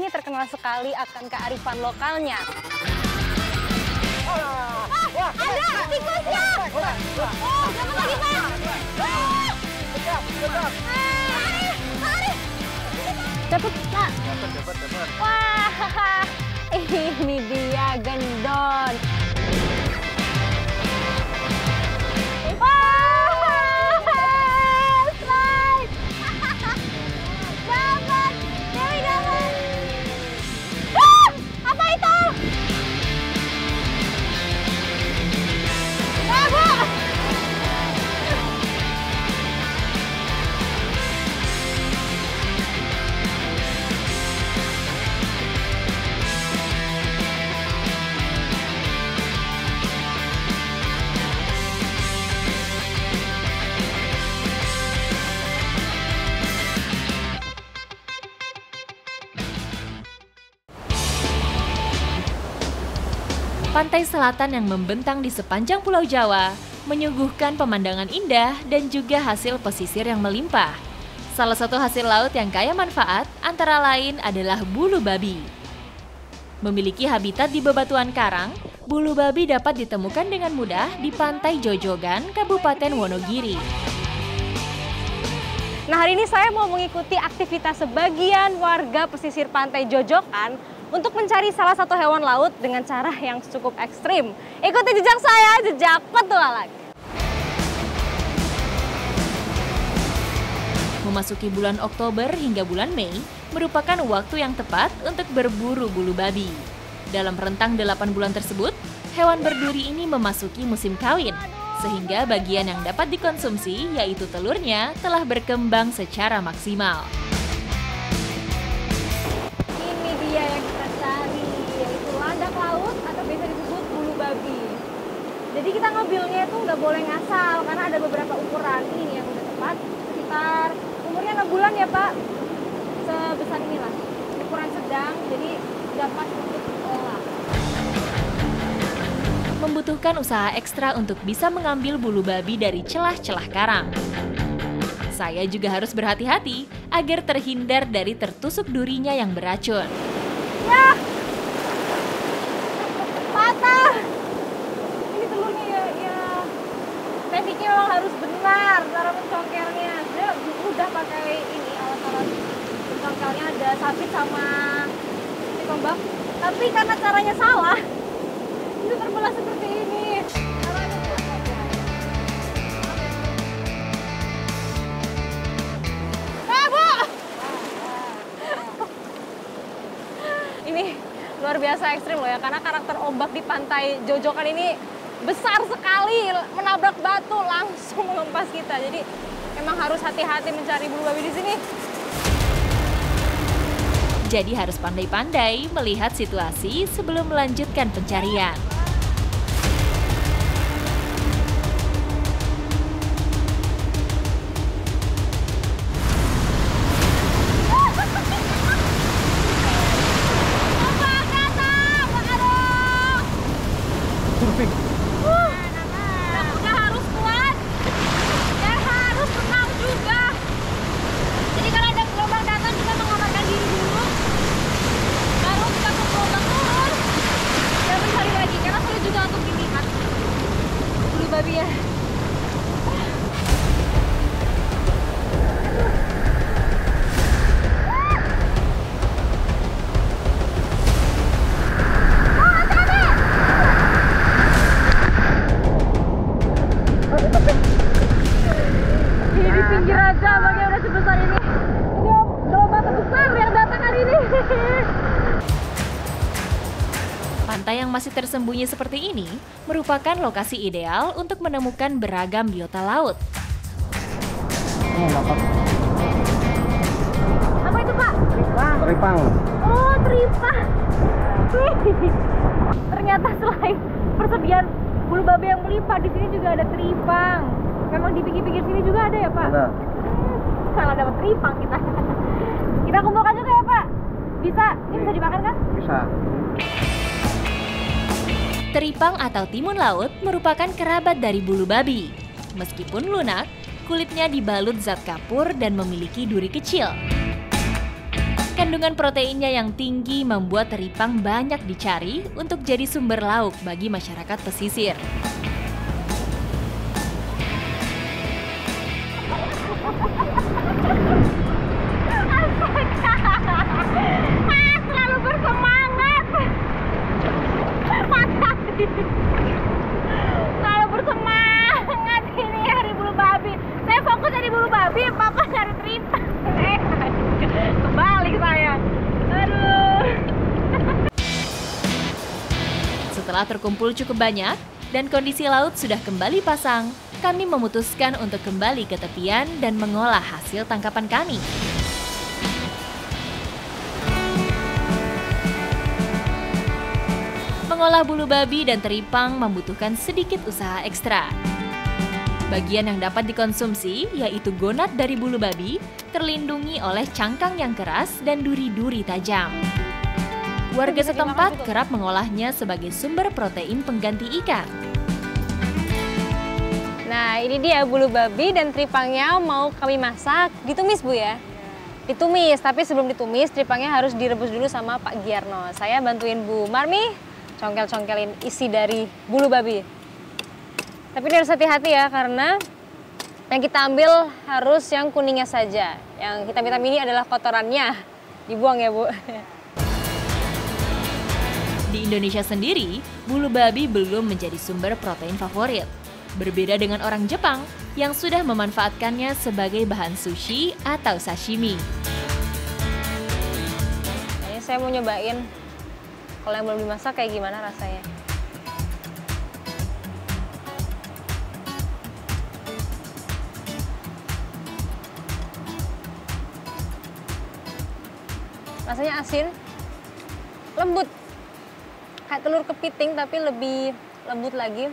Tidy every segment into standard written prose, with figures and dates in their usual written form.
ini terkenal sekali akan kearifan lokalnya. Ada tikusnya! Oh, dapat lagi, Pak! Dapat, Pak! Dapat. Wah, ini dia gendon. Wah, slide. Dapat, Dewi dapat. Apa itu? Dapat. Pantai selatan yang membentang di sepanjang Pulau Jawa menyuguhkan pemandangan indah dan juga hasil pesisir yang melimpah. Salah satu hasil laut yang kaya manfaat antara lain adalah bulu babi. Memiliki habitat di bebatuan karang, bulu babi dapat ditemukan dengan mudah di Pantai Jojogan, Kabupaten Wonogiri. Nah, hari ini saya mau mengikuti aktivitas sebagian warga pesisir Pantai Jojokan untuk mencari salah satu hewan laut dengan cara yang cukup ekstrim. Ikuti jejak saya, jejak petualang. Memasuki bulan Oktober hingga bulan Mei merupakan waktu yang tepat untuk berburu bulu babi. Dalam rentang 8 bulan tersebut, hewan berduri ini memasuki musim kawin, sehingga bagian yang dapat dikonsumsi, yaitu telurnya, telah berkembang secara maksimal. Ini dia yang kita cari, yaitu landak laut atau biasa disebut bulu babi. Jadi kita ngambilnya itu nggak boleh ngasal, karena ada beberapa ukuran. Ini yang udah tepat, sekitar umurnya 6 bulan ya Pak. Sebesar inilah, ukuran sedang, jadi dapat untuk diolah. Membutuhkan usaha ekstra untuk bisa mengambil bulu babi dari celah-celah karang. Saya juga harus berhati-hati agar terhindar dari tertusuk durinya yang beracun. Ya! Patah! Ini telurnya ya. Tekniknya memang harus benar cara mencongkelnya. Dia udah pakai ini alat-alat mencongkelnya, ada sabit sama tombak. Tapi karena caranya salah, itu terbelah seperti ini. Ini luar biasa ekstrim loh ya, karena karakter ombak di Pantai Jojokan ini besar sekali, menabrak batu langsung mengempas kita. Jadi memang harus hati-hati mencari bulu babi di sini. Jadi harus pandai-pandai melihat situasi sebelum melanjutkan pencarian. Udah harus kuat dan harus tenang juga. Jadi kalau ada gelombang datang, kita mengamankan diri dulu, baru kita ke gelombang turun dan mencari lagi, karena sulit juga untuk dilihat bulu babinya. Pantai yang masih tersembunyi seperti ini merupakan lokasi ideal untuk menemukan beragam biota laut. Apa itu, Pak? Tripang. Oh, tripang. Ternyata selain persediaan bulu babi yang melimpah, di sini juga ada tripang. Memang di pinggir-pinggir sini juga ada ya, Pak? Ada. Salah dapat tripang kita. Kita kumpulkan juga ya, Pak? Bisa? Ini bisa dimakan kan? Bisa. Teripang atau timun laut merupakan kerabat dari bulu babi. Meskipun lunak, kulitnya dibalut zat kapur dan memiliki duri kecil. Kandungan proteinnya yang tinggi membuat teripang banyak dicari untuk jadi sumber lauk bagi masyarakat pesisir. Selalu bersemangat. Selalu bersemangat ini hari bulu babi. Saya fokus dari bulu babi, Papa cari teripang. Kebalik saya. Aduh. Setelah terkumpul cukup banyak dan kondisi laut sudah kembali pasang, kami memutuskan untuk kembali ke tepian dan mengolah hasil tangkapan kami. Mengolah bulu babi dan teripang membutuhkan sedikit usaha ekstra. Bagian yang dapat dikonsumsi, yaitu gonat dari bulu babi, terlindungi oleh cangkang yang keras dan duri-duri tajam. Warga setempat kerap mengolahnya sebagai sumber protein pengganti ikan. Nah, ini dia bulu babi dan teripangnya mau kami masak. Ditumis, Bu ya? Ditumis, tapi sebelum ditumis, teripangnya harus direbus dulu sama Pak Giarno. Saya bantuin Bu Marmi congkel-congkelin isi dari bulu babi. Tapi ini harus hati-hati ya, karena yang kita ambil harus yang kuningnya saja. Yang hitam-hitam ini adalah kotorannya. Dibuang ya, Bu. Di Indonesia sendiri, bulu babi belum menjadi sumber protein favorit. Berbeda dengan orang Jepang yang sudah memanfaatkannya sebagai bahan sushi atau sashimi. Ini saya mau nyobain kalau yang belum dimasak kayak gimana rasanya. Rasanya asin, lembut, kayak telur kepiting tapi lebih lembut lagi.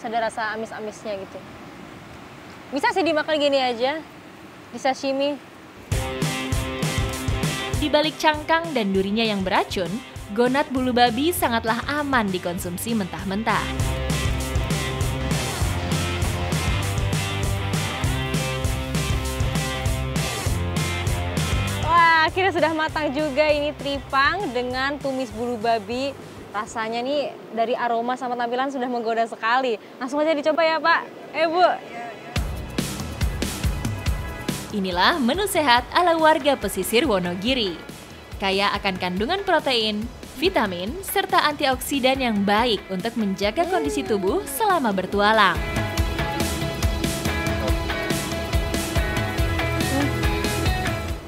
Ada rasa amis-amisnya gitu. Bisa sih dimakan gini aja, di sashimi. Di balik cangkang dan durinya yang beracun, gonat bulu babi sangatlah aman dikonsumsi mentah-mentah. Wah, akhirnya sudah matang juga ini teripang dengan tumis bulu babi. Rasanya nih dari aroma sama tampilan sudah menggoda sekali. Langsung aja dicoba ya, Pak. Bu. Inilah menu sehat ala warga pesisir Wonogiri. Kaya akan kandungan protein, vitamin, serta antioksidan yang baik untuk menjaga kondisi tubuh selama bertualang.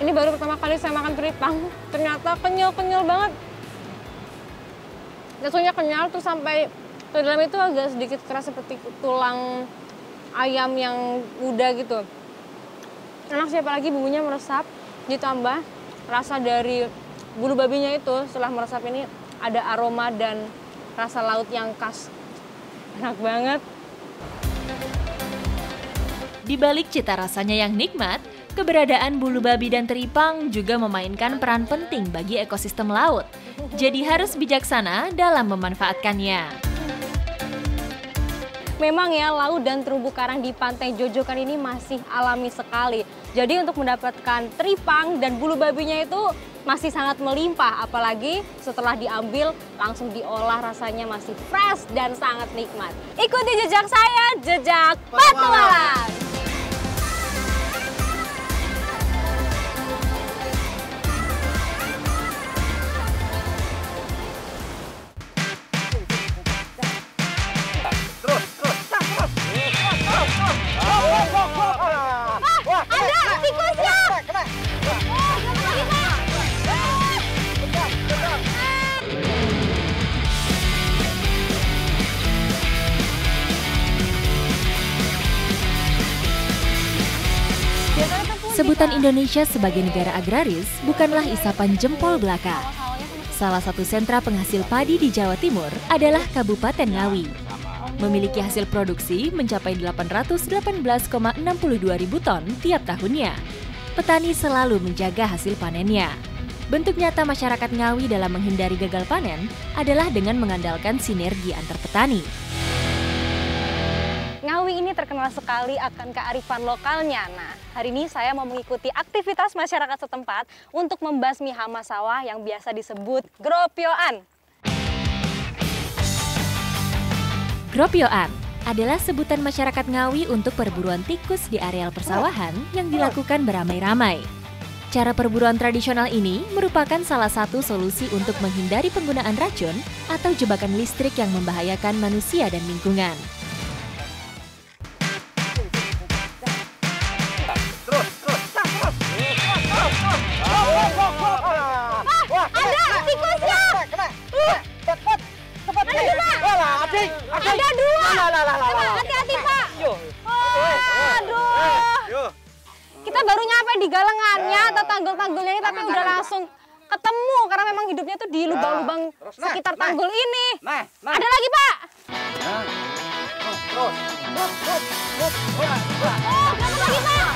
Ini baru pertama kali saya makan teripang. Ternyata kenyal-kenyal banget. Teksturnya kenyal tuh sampai ke dalam itu agak sedikit keras seperti tulang ayam yang muda gitu. Enak sih, apalagi bumbunya meresap, ditambah rasa dari bulu babinya itu setelah meresap ini ada aroma dan rasa laut yang khas. Enak banget. Di balik cita rasanya yang nikmat, keberadaan bulu babi dan teripang juga memainkan peran penting bagi ekosistem laut. Jadi harus bijaksana dalam memanfaatkannya. Memang ya, laut dan terumbu karang di Pantai Jojokan ini masih alami sekali. Jadi untuk mendapatkan teripang dan bulu babinya itu masih sangat melimpah. Apalagi setelah diambil langsung diolah, rasanya masih fresh dan sangat nikmat. Ikuti jejak saya, jejak petualang. Sebutan Indonesia sebagai negara agraris bukanlah isapan jempol belaka. Salah satu sentra penghasil padi di Jawa Timur adalah Kabupaten Ngawi. Memiliki hasil produksi mencapai 818,62 ribu ton tiap tahunnya. Petani selalu menjaga hasil panennya. Bentuk nyata masyarakat Ngawi dalam menghindari gagal panen adalah dengan mengandalkan sinergi antar petani. Ngawi Ngawi ini terkenal sekali akan kearifan lokalnya. Nah, hari ini saya mau mengikuti aktivitas masyarakat setempat untuk membasmi hama sawah yang biasa disebut gropyoan. Gropyoan adalah sebutan masyarakat Ngawi untuk perburuan tikus di areal persawahan yang dilakukan beramai-ramai. Cara perburuan tradisional ini merupakan salah satu solusi untuk menghindari penggunaan racun atau jebakan listrik yang membahayakan manusia dan lingkungan. Ada tikusnya! Ada dua! Hati-hati, Pak! Aduh! Kita baru nyampe di galengannya atau tanggul-tanggulnya ini, tapi udah langsung ketemu karena memang hidupnya tuh di lubang-lubang sekitar tanggul ini. Ada lagi, Pak? Dapat lagi, Pak?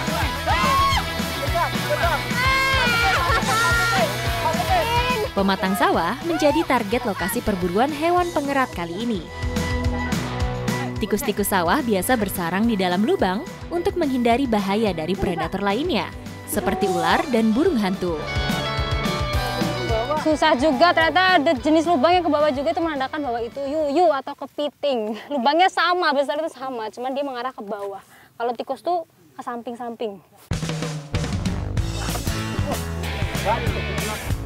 Pematang sawah menjadi target lokasi perburuan hewan pengerat kali ini. Tikus-tikus sawah biasa bersarang di dalam lubang untuk menghindari bahaya dari predator lainnya, seperti ular dan burung hantu. Susah juga, ternyata ada jenis lubang yang ke bawah juga, itu menandakan bahwa itu yuyu atau kepiting. Lubangnya sama, besar itu sama, cuman dia mengarah ke bawah. Kalau tikus tuh ke samping-samping.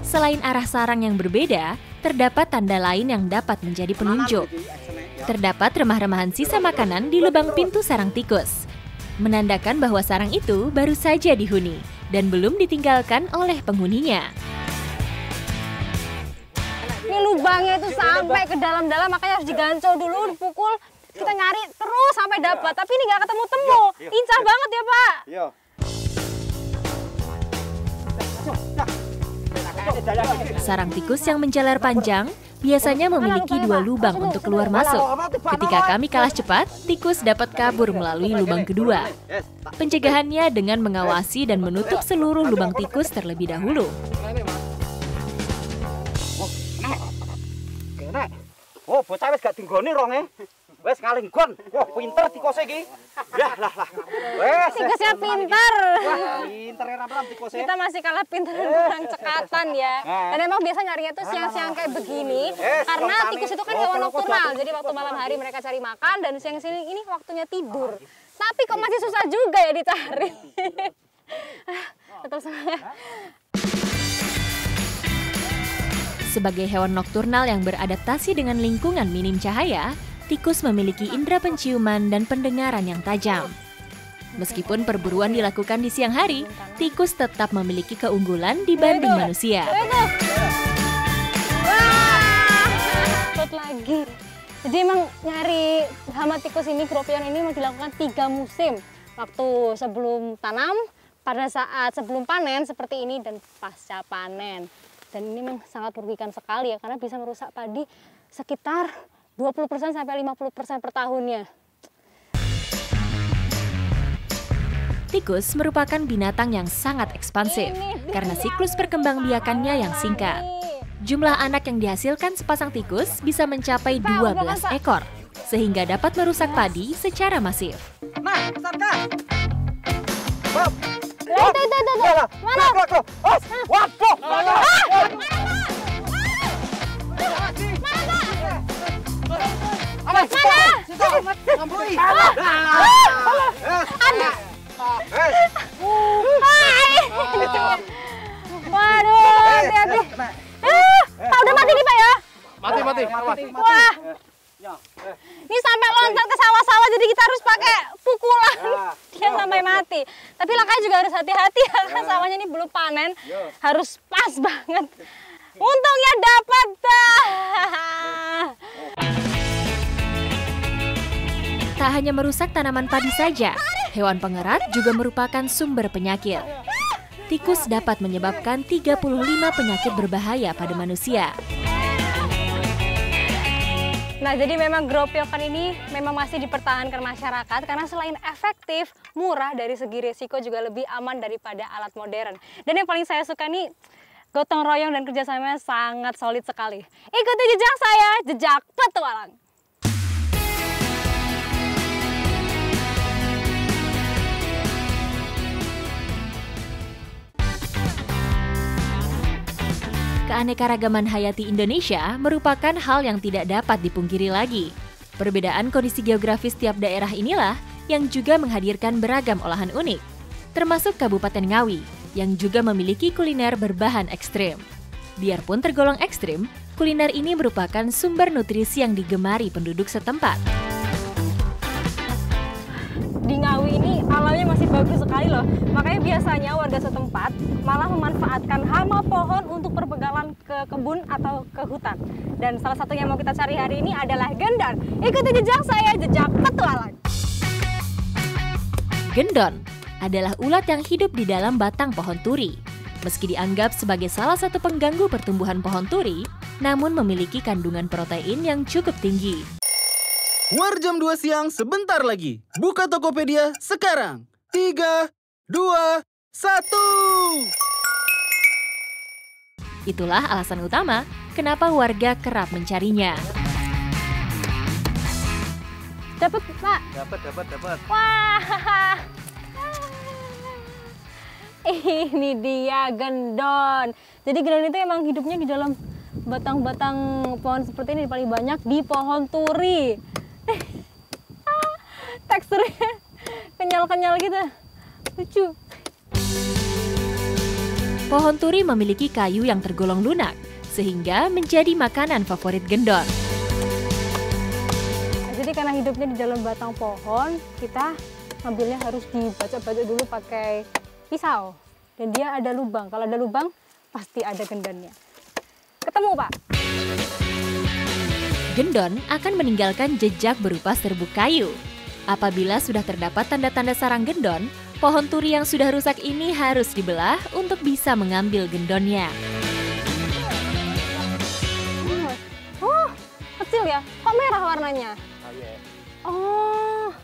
Selain arah sarang yang berbeda, terdapat tanda lain yang dapat menjadi penunjuk. Terdapat remah-remahan sisa makanan di lubang pintu sarang tikus, menandakan bahwa sarang itu baru saja dihuni dan belum ditinggalkan oleh penghuninya. Ini lubangnya itu sampai ke dalam-dalam, makanya harus digancau dulu, dipukul. Kita nyari terus sampai dapat, tapi ini nggak ketemu-temu. Lincah banget ya, Pak. Sarang tikus yang menjalar panjang biasanya memiliki dua lubang untuk keluar masuk. Ketika kami kalah cepat, tikus dapat kabur melalui lubang kedua. Pencegahannya dengan mengawasi dan menutup seluruh lubang tikus terlebih dahulu. Oh, bocah wis gak dinggoni ronge. Wes ngalinggon. Wah, pinter tikose iki. Lah. Wes. Tikusnya pinter. Pinter ram tikose. Kita masih kalah pinter dan kurang cekatan ya. Dan emang biasa nyarinya tuh siang-siang kayak begini. Karena tikus itu kan hewan nokturnal. Jadi waktu malam hari mereka cari makan dan siang-siang ini waktunya tidur. Tapi kok masih susah juga ya dicari. Tetap semangat. Sebagai hewan nokturnal yang beradaptasi dengan lingkungan minim cahaya, tikus memiliki indera penciuman dan pendengaran yang tajam. Meskipun perburuan dilakukan di siang hari, tikus tetap memiliki keunggulan dibanding manusia. Wah, lagi. Jadi emang nyari hama tikus ini, gropyoan ini mau dilakukan 3 musim. Waktu sebelum tanam, pada saat sebelum panen seperti ini, dan pasca panen. Dan ini memang sangat merugikan sekali ya, karena bisa merusak padi sekitar 20% sampai 50% per tahunnya. Tikus merupakan binatang yang sangat ekspansif karena siklus perkembangbiakannya yang singkat. Jumlah anak yang dihasilkan sepasang tikus bisa mencapai 12 ekor, sehingga dapat merusak padi secara masif. Nah, besarkan. Itu. Mana? Waduh. Waduh, hati-hati. Pak, udah mati nih, Pak ya? Mati. Wah. Ini sampai loncat ke sawah-sawah, jadi kita harus pakai pukulan. Dia sampai mati. Tapi langkahnya juga harus hati-hati ya, kan sawahnya ini belum panen. Harus pas banget. Untungnya dapat. Tak hanya merusak tanaman padi saja, hewan pengerat juga merupakan sumber penyakit. Tikus dapat menyebabkan 35 penyakit berbahaya pada manusia. Nah, jadi memang gropyokan ini memang masih dipertahankan masyarakat karena selain efektif, murah, dari segi resiko juga lebih aman daripada alat modern. Dan yang paling saya suka nih, gotong royong dan kerjasamanya sangat solid sekali. Ikuti jejak saya, jejak petualang. keanekaragaman hayati Indonesia merupakan hal yang tidak dapat dipungkiri lagi. Perbedaan kondisi geografis tiap daerah inilah yang juga menghadirkan beragam olahan unik, termasuk Kabupaten Ngawi yang juga memiliki kuliner berbahan ekstrem. Biarpun tergolong ekstrim, kuliner ini merupakan sumber nutrisi yang digemari penduduk setempat. Di Ngawi ini alamnya masih bagus sekali loh. Makanya biasanya warga setempat malah memanfaatkan hama pohon untuk perbegalan ke kebun atau ke hutan. Dan salah satu yang mau kita cari hari ini adalah gendon. Ikuti jejak saya, jejak petualang. Gendon adalah ulat yang hidup di dalam batang pohon turi. Meski dianggap sebagai salah satu pengganggu pertumbuhan pohon turi, namun memiliki kandungan protein yang cukup tinggi. War jam 2 siang sebentar lagi. Buka Tokopedia sekarang. 3, 2, 1. Itulah alasan utama kenapa warga kerap mencarinya. Dapat, Pak. Dapat. Wah. Ini dia gendon. Jadi gendon itu emang hidupnya di dalam batang-batang pohon seperti ini, paling banyak di pohon turi. Teksturnya kenyal-kenyal gitu, lucu. Pohon turi memiliki kayu yang tergolong lunak, sehingga menjadi makanan favorit gendon. Jadi karena hidupnya di dalam batang pohon, kita ngambilnya harus dibacok-bacok dulu pakai pisau. Dan dia ada lubang, kalau ada lubang pasti ada gendonnya. Ketemu, Pak. Gendon akan meninggalkan jejak berupa serbuk kayu. Apabila sudah terdapat tanda-tanda sarang gendon, pohon turi yang sudah rusak ini harus dibelah untuk bisa mengambil gendonnya. Oh, kecil ya? Kok merah warnanya? Oh,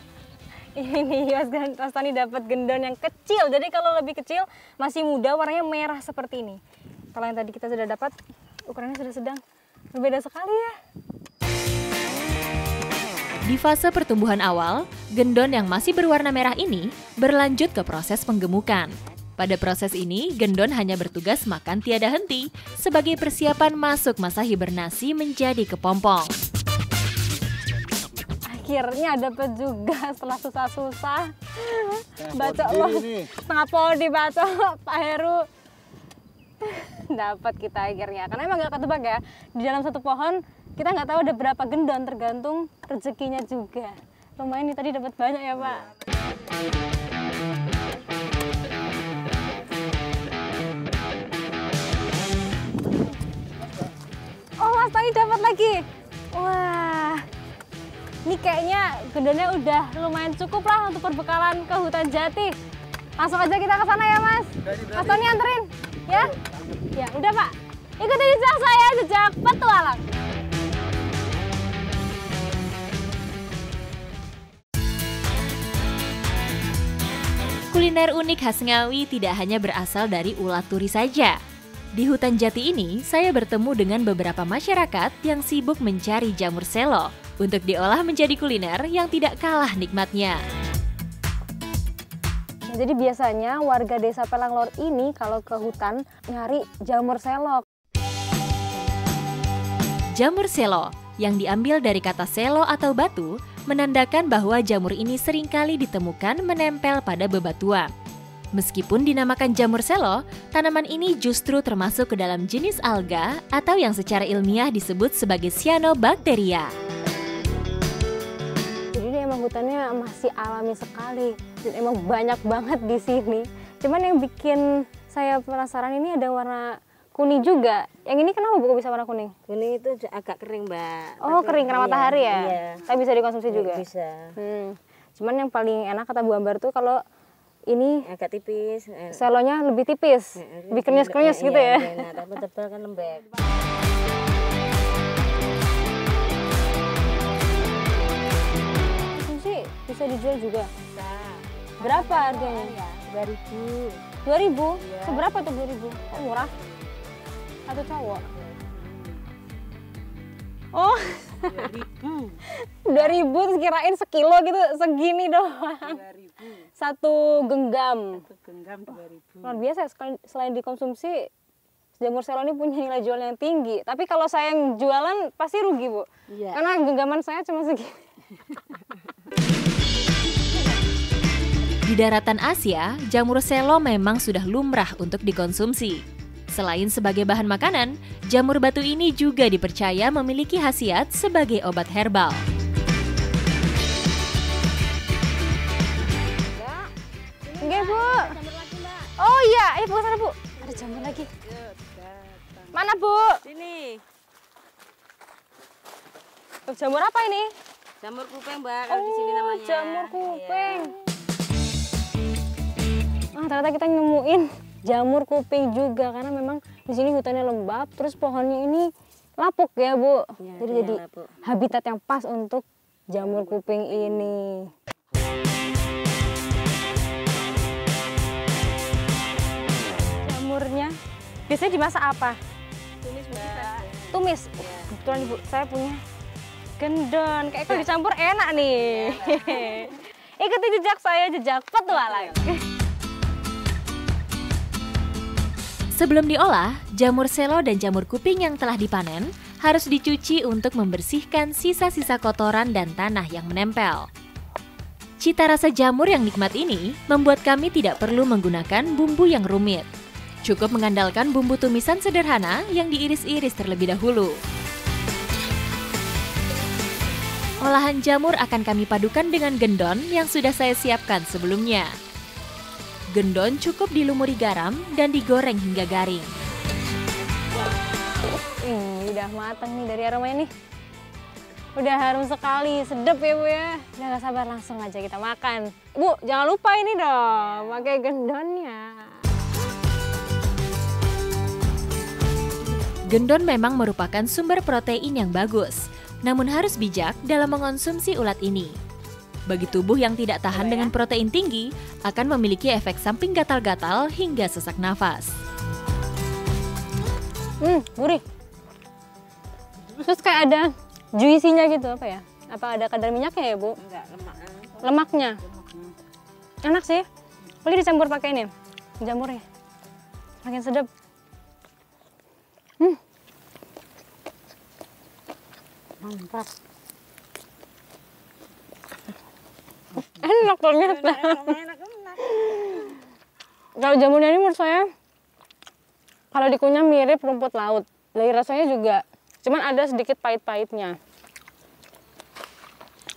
ini Mas Tani dapat gendon yang kecil. Jadi kalau lebih kecil, masih muda, warnanya merah seperti ini. Kalau yang tadi kita sudah dapat, ukurannya sudah sedang. Berbeda sekali ya. Di fase pertumbuhan awal, gendon yang masih berwarna merah ini berlanjut ke proses penggemukan. Pada proses ini, gendon hanya bertugas makan tiada henti sebagai persiapan masuk masa hibernasi menjadi kepompong. Akhirnya dapat juga setelah susah-susah. Bacok loh, setengah pohon dibacok Pak Heru. Dapat kita akhirnya, karena emang gak ketebak ya. Di dalam satu pohon kita nggak tahu ada berapa gendon, tergantung rezekinya juga. Lumayan nih tadi dapat banyak ya Pak. Oh Mas Tani dapat lagi. Wah, ini kayaknya gendonnya udah lumayan cukup lah untuk perbekalan ke hutan jati. Langsung aja kita ke sana ya Mas. Mas Tani anterin ya. Ya udah Pak. Ikuti jejak saya, jejak petualang. Kuliner unik khas Ngawi tidak hanya berasal dari ulat turi saja. Di hutan jati ini, saya bertemu dengan beberapa masyarakat yang sibuk mencari jamur selo untuk diolah menjadi kuliner yang tidak kalah nikmatnya. Nah, jadi biasanya warga desa Pelanglor ini kalau ke hutan nyari jamur selo. Jamur selo yang diambil dari kata selo atau batu menandakan bahwa jamur ini seringkali ditemukan menempel pada bebatuan. Meskipun dinamakan jamur selo, tanaman ini justru termasuk ke dalam jenis alga atau yang secara ilmiah disebut sebagai cyanobacteria. Jadi ini emang hutannya masih alami sekali dan emang banyak banget di sini. Cuman yang bikin saya penasaran ini ada warna kuning juga. Yang ini kenapa Bu bisa warna kuning? Kuning itu agak kering, Mbak. Oh, kering karena matahari ya? Iya. Tapi bisa dikonsumsi juga? Bisa. Cuman yang paling enak kata Bu Ambar tuh kalau ini agak tipis. selonya lebih tipis, lebih krenyes-krenyes gitu ya? Iya, tapi tebal kan lembek. Konsumsi bisa dijual juga? Bisa. Berapa harganya? Ya, 2.000. 2.000? Iya. Seberapa tuh 2.000? Kok murah? Atau cowok? Oh, 2.000 terus kirain sekilo gitu, segini doang. 1 genggam. 1 genggam 2.000. Luar biasa, selain dikonsumsi jamur selo ini punya nilai jual yang tinggi. Tapi kalau saya yang jualan pasti rugi, Bu. Iya. Karena genggaman saya cuma segini. Di daratan Asia, jamur selo memang sudah lumrah untuk dikonsumsi. Selain sebagai bahan makanan, jamur batu ini juga dipercaya memiliki khasiat sebagai obat herbal. Enggak, Bu. Oh iya, ayo Bu, sana Bu. Ada jamur lagi. Mana, Bu? Sini. Jamur apa ini? Jamur kuping, Mbak. Kalau di sini namanya. Jamur kuping. Iya. Ah, ternyata kita nemuin jamur kuping juga karena memang di sini hutannya lembab, terus pohonnya ini lapuk ya, Bu. Iya, Jadi iya, jadi lapuk. habitat yang pas untuk jamur kuping ini. Jamurnya biasanya dimasak apa? Tumis, Mbak. Tumis. Kebetulan Ibu saya punya gendon. Kayak kalau dicampur enak nih. Ikuti jejak saya, jejak petualang. Sebelum diolah, jamur selo dan jamur kuping yang telah dipanen harus dicuci untuk membersihkan sisa-sisa kotoran dan tanah yang menempel. Cita rasa jamur yang nikmat ini membuat kami tidak perlu menggunakan bumbu yang rumit. Cukup mengandalkan bumbu tumisan sederhana yang diiris-iris terlebih dahulu. Olahan jamur akan kami padukan dengan gendon yang sudah saya siapkan sebelumnya. Gendon cukup dilumuri garam dan digoreng hingga garing. Udah matang nih dari aromanya nih. Udah harum sekali, sedap ya Bu ya. Udah gak sabar, langsung aja kita makan. Bu, jangan lupa ini dong, pakai gendonnya. Gendon memang merupakan sumber protein yang bagus, namun harus bijak dalam mengonsumsi ulat ini. Bagi tubuh yang tidak tahan dengan protein tinggi, akan memiliki efek samping gatal-gatal hingga sesak nafas. Gurih. Terus kayak ada juicy-nya gitu, apa ya? Apa ada kadar minyaknya ya, Bu? Enggak, lemak. Lemaknya. Enak sih. Boleh dicampur pakai ini, jamurnya. Makin sedap. Mantap. Enak ternyata. Kalau jamurnya ini menurut saya, kalau dikunyah mirip rumput laut. Dari rasanya juga, cuman ada sedikit pahit-pahitnya.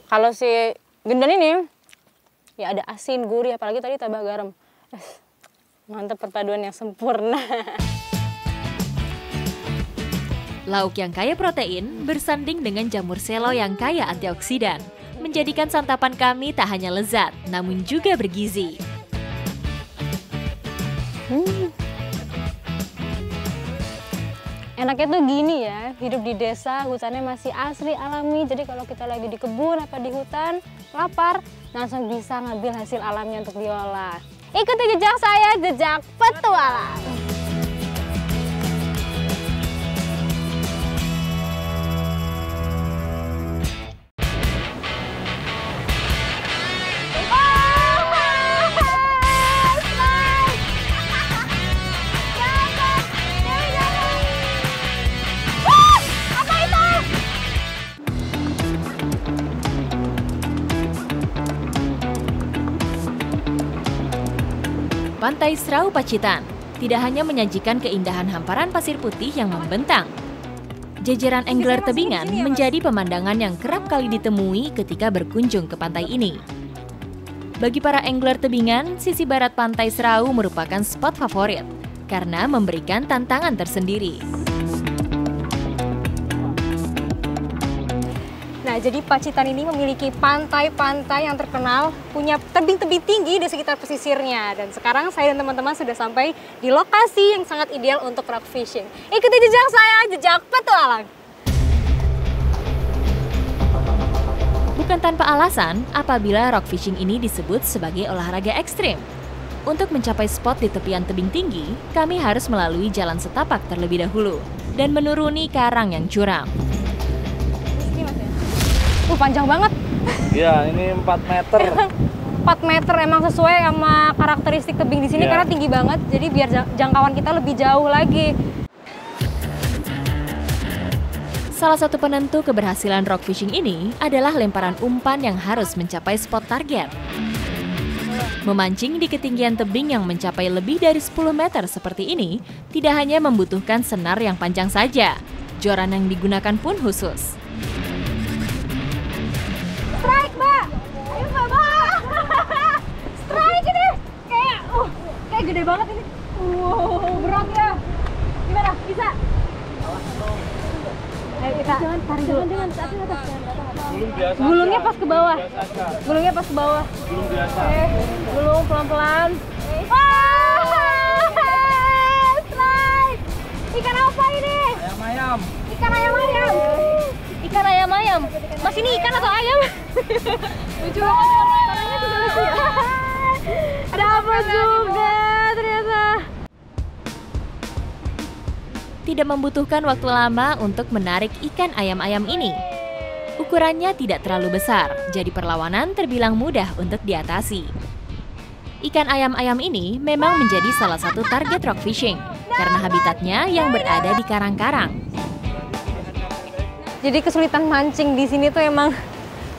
Kalau si gendon ini, ya ada asin, gurih, apalagi tadi tambah garam. Mantap, perpaduan yang sempurna. Lauk yang kaya protein bersanding dengan jamur selo yang kaya antioksidan, menjadikan santapan kami tak hanya lezat, namun juga bergizi. Enaknya tuh gini ya, hidup di desa, hutannya masih asri, alami. Jadi kalau kita lagi di kebun apa di hutan, lapar, langsung bisa ngambil hasil alamnya untuk diolah. Ikuti jejak saya, jejak petualang. Pantai Serau Pacitan tidak hanya menyajikan keindahan hamparan pasir putih yang membentang. Jajaran angler tebingan menjadi pemandangan yang kerap kali ditemui ketika berkunjung ke pantai ini. Bagi para angler tebingan, sisi barat Pantai Serau merupakan spot favorit karena memberikan tantangan tersendiri. Nah, jadi Pacitan ini memiliki pantai-pantai yang terkenal, punya tebing-tebing tinggi di sekitar pesisirnya. Dan sekarang saya dan teman-teman sudah sampai di lokasi yang sangat ideal untuk rock fishing. Ikuti jejak saya, jejak petualang. Bukan tanpa alasan apabila rock fishing ini disebut sebagai olahraga ekstrim. Untuk mencapai spot di tepian tebing tinggi, kami harus melalui jalan setapak terlebih dahulu dan menuruni karang yang curam. Panjang banget. Iya, ini 4 meter. 4 meter emang sesuai sama karakteristik tebing di sini karena tinggi banget. Jadi biar jangkauan kita lebih jauh lagi. Salah satu penentu keberhasilan rock fishing ini adalah lemparan umpan yang harus mencapai spot target. Memancing di ketinggian tebing yang mencapai lebih dari 10 meter seperti ini tidak hanya membutuhkan senar yang panjang saja, joran yang digunakan pun khusus. Strike, Mbak! Ayo, Mbak! Strike ini! Kayak gede banget ini. Wow, berat ya. Gimana? Bisa? Ayo kita tarik dulu. Jangan, gulungnya pas ke bawah. Gulungnya pas ke bawah. Belum biasa. Gulung pelan-pelan. Strike! Ikan apa ini? Ayam-ayam. Ikan ayam-ayam. Ikan ayam-ayam. Mas, ini ikan atau ayam? Lucu banget warnanya juga lucu ya. Dapat juga ternyata. Tidak membutuhkan waktu lama untuk menarik ikan ayam-ayam ini. Ukurannya tidak terlalu besar, jadi perlawanan terbilang mudah untuk diatasi. Ikan ayam-ayam ini memang menjadi salah satu target rock fishing karena habitatnya yang berada di karang-karang. Jadi kesulitan mancing di sini tuh emang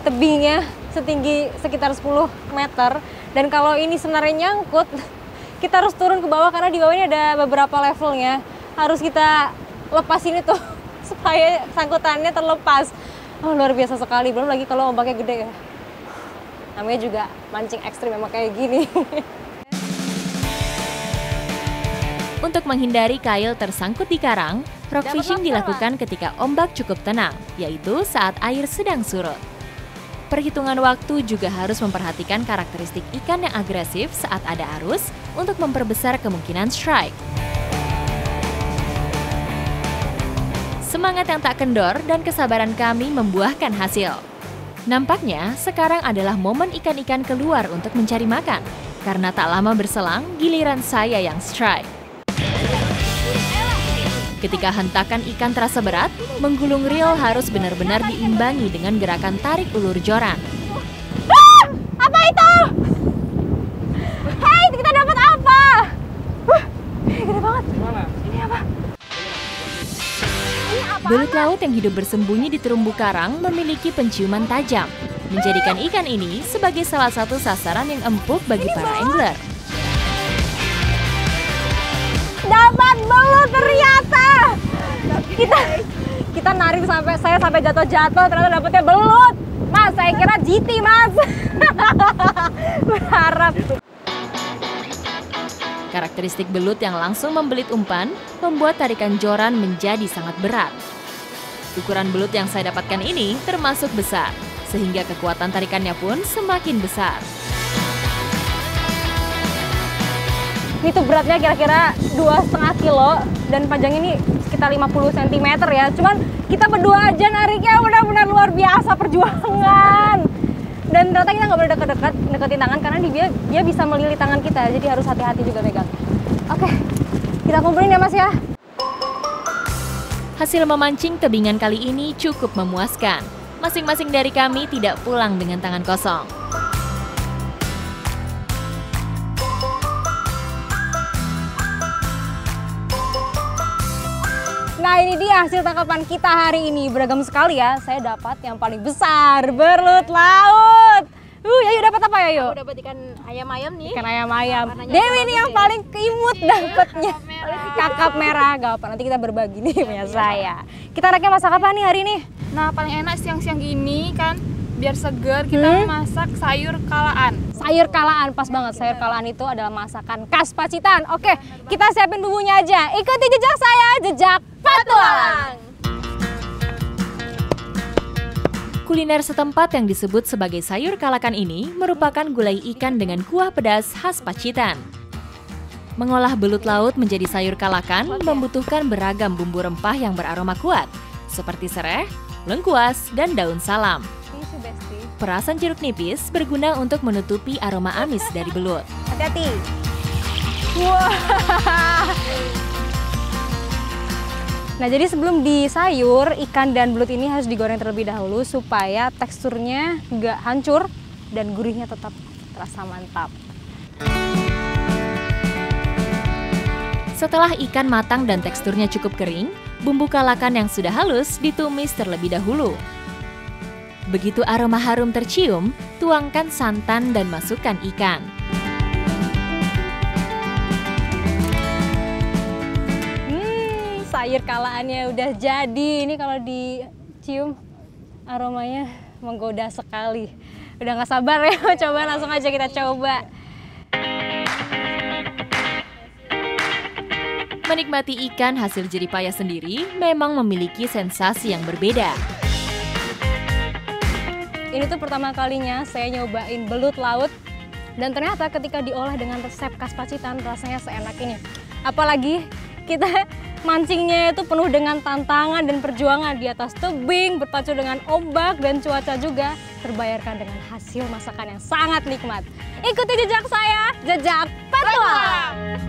tebingnya setinggi sekitar 10 meter. Dan kalau ini senarnya nyangkut, kita harus turun ke bawah karena di bawah ini ada beberapa levelnya. Harus kita lepas ini tuh supaya sangkutannya terlepas. Oh, luar biasa sekali, belum lagi kalau ombaknya gede ya. Namanya juga mancing ekstrim memang kayak gini. Untuk menghindari kail tersangkut di karang, rock fishing dilakukan ketika ombak cukup tenang, yaitu saat air sedang surut. Perhitungan waktu juga harus memperhatikan karakteristik ikan yang agresif saat ada arus untuk memperbesar kemungkinan strike. Semangat yang tak kendor dan kesabaran kami membuahkan hasil. Nampaknya sekarang adalah momen ikan-ikan keluar untuk mencari makan, karena tak lama berselang giliran saya yang strike. Ketika hentakan ikan terasa berat, menggulung reel harus benar-benar diimbangi dengan gerakan tarik ulur joran. Apa itu? Hai, kita dapat apa? Gede banget. Gimana? Ini apa? Belut laut yang hidup bersembunyi di terumbu karang memiliki penciuman tajam, menjadikan ikan ini sebagai salah satu sasaran yang empuk bagi para angler. Dapat belut ternyata. Kita narik sampai jatuh-jatuh, ternyata dapetnya belut. Mas, saya kira GT, Mas. Berharap. Karakteristik belut yang langsung membelit umpan membuat tarikan joran menjadi sangat berat. Ukuran belut yang saya dapatkan ini termasuk besar, sehingga kekuatan tarikannya pun semakin besar. Ini tuh beratnya kira-kira 2,5 kilo dan panjang ini sekitar 50 cm ya. Cuman kita berdua aja nariknya benar-benar luar biasa perjuangan. Dan ternyata kita nggak boleh deketin tangan karena dia bisa melilit tangan kita. Jadi harus hati-hati juga megang. Oke, kita kumpulin ya Mas ya. Hasil memancing tebingan kali ini cukup memuaskan. Masing-masing dari kami tidak pulang dengan tangan kosong. Nah, ini dia hasil tangkapan kita hari ini. Beragam sekali ya. Saya dapat yang paling besar, belut laut. Yayu dapat apa ya, Yu? Aku dapat ikan ayam-ayam nih. Ikan ayam-ayam. Warnanya Dewi ini bagus yang ya. paling imut dapatnya. Kakap merah. Gak apa, nanti kita berbagi nih punya saya. Kita anaknya masak apa nih hari ini? Nah, paling enak siang-siang gini kan, biar seger kita masak sayur kalaan. Sayur kalaan, pas banget. Sayur kalaan itu adalah masakan khas Pacitan. Oke, kita siapin bumbunya aja. Ikuti jejak saya, jejak petualang. Kuliner setempat yang disebut sebagai sayur kalakan ini merupakan gulai ikan dengan kuah pedas khas Pacitan. Mengolah belut laut menjadi sayur kalakan membutuhkan beragam bumbu rempah yang beraroma kuat, seperti sereh, lengkuas, dan daun salam. Perasan jeruk nipis berguna untuk menutupi aroma amis dari belut. Hati-hati. Wah. Nah, jadi sebelum disayur, ikan dan belut ini harus digoreng terlebih dahulu supaya teksturnya nggak hancur dan gurihnya tetap terasa mantap. Setelah ikan matang dan teksturnya cukup kering, Bumbu kalakan yang sudah halus ditumis terlebih dahulu. Begitu aroma harum tercium, tuangkan santan dan masukkan ikan. Sayur kalaannya udah jadi. Ini kalau dicium aromanya menggoda sekali. Udah nggak sabar ya, coba langsung aja kita coba. Menikmati ikan hasil jerih payah sendiri memang memiliki sensasi yang berbeda. Ini tuh pertama kalinya saya nyobain belut laut. Dan ternyata ketika diolah dengan resep khas Pacitan rasanya seenak ini. Apalagi kita mancingnya itu penuh dengan tantangan dan perjuangan di atas tebing, berpacu dengan ombak dan cuaca juga, terbayarkan dengan hasil masakan yang sangat nikmat. Ikuti jejak saya, jejak petualang.